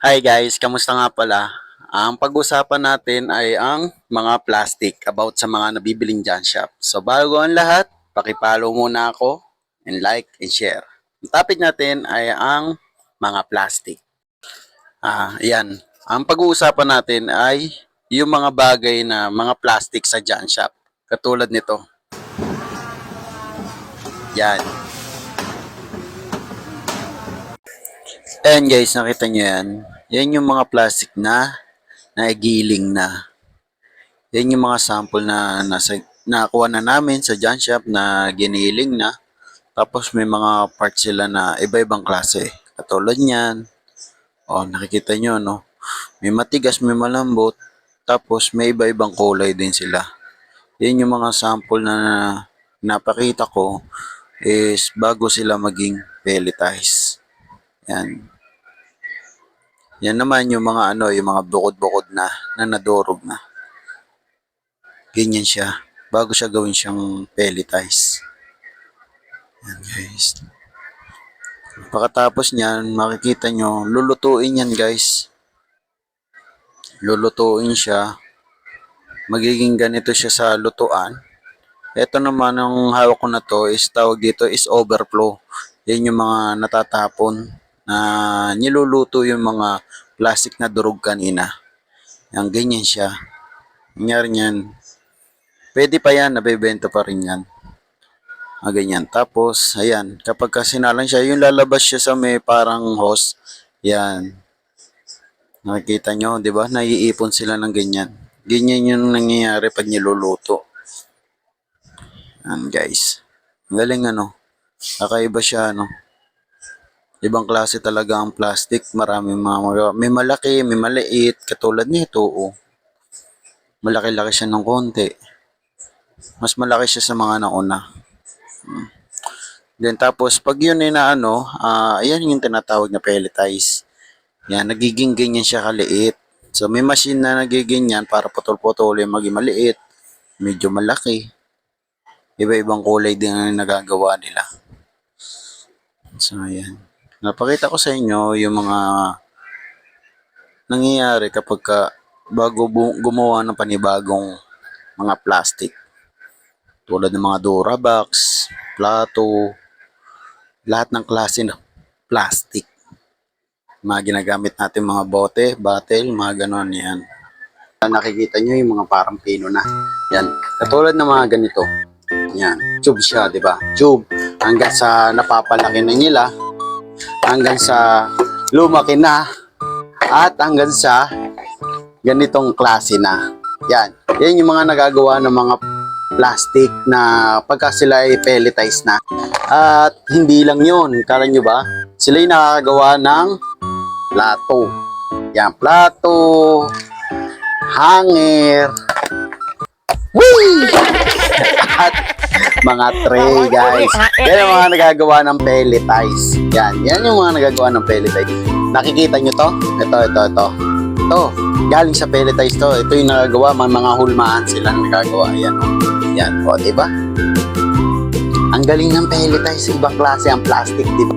Hi guys, kamusta nga pala? Ang pag-usapan natin ay ang mga plastic about sa mga nabibiling dyan shop. So bago ang lahat, pakipollow muna ako and like and share. Ang topic natin ay ang mga plastic. Yan. Ang pag-uusapan natin ay yung mga bagay na mga plastic sa dyan shop. Katulad nito. Yan. Ayan guys, nakita nyo yan. Yan yung mga plastic na naigiling na. Yan yung mga sample na nakuha na namin sa John Shop na giniling na. Tapos may mga parts sila na iba-ibang klase. Katulad niyan. O, nakikita nyo, no? May matigas, may malambot. Tapos may iba-ibang kulay din sila. Yan yung mga sample na napakita ko is bago sila maging pelletized. Yan. Yan naman yung mga yung mga bukod-bukod na nadurog na. Ganyan siya. Bago siya gawin siyang pelletize. Yan guys. Pagkatapos niyan, makikita nyo, lulutuin yan guys. Lulutuin siya. Magiging ganito siya sa lutuan. Ito naman ang hawak ko na to is tawag dito is overflow. Yan yung mga natatapon na niluluto yung mga plastic na durog kanina. Yan, ganyan siya. Nangyari niyan. Pwede pa yan, nabibenta pa rin yan. Ganyan. Tapos, ayan, kapag sinalang siya, yung lalabas siya sa may parang hose, yan. Nakikita nyo, di ba? Naiipon sila ng ganyan. Ganyan yung nangyayari pag niluluto. Yan, guys. Ang galing, Kakaiba siya, Ibang klase talaga ang plastic. Maraming mga, may malaki, may maliit. Katulad nito, malaki-laki siya ng konti. Mas malaki siya sa mga nauna. Then tapos pag yun ay ayan yung tinatawag na pelletize. Yan, nagiging ganyan siya kaliit. So may machine na nagiging yan para putol-putol yung maging maliit, medyo malaki. Iba-ibang kulay din ang nagagawa nila. So ayan. Napakita ko sa inyo yung mga nangyayari kapag bago gumawa ng panibagong mga plastic. Tulad ng mga Durabox, plato, lahat ng klase ng plastic. Mga ginagamit natin mga bote, bottle, mga ganon yan. Nakikita nyo yung mga parang pino na. Yan. Katulad ng mga ganito. Yan. Tube siya, di ba? Tube. Hanggang sa napapalaki na nila. Hanggang sa lumaki na. At hanggang sa ganitong klase na. Yan. Yan yung mga nagagawa ng mga plastic na pagka sila ay pelletized na. At hindi lang yun. Kala nyo ba? Sila ay nakagawa ng plato. Yan, plato, hanger, whee! At mga tray, guys. Yan yung mga nagagawa ng pelletize. Yan yung mga nagagawa ng pelletize. Nakikita nyo to? Ito. Ito, galing sa pelletize to. Ito yung nagagawa, mga hulmaan sila nagagawa. Yan, o, diba? Ang galing ng pelletize, ibang klase ang plastic, diba?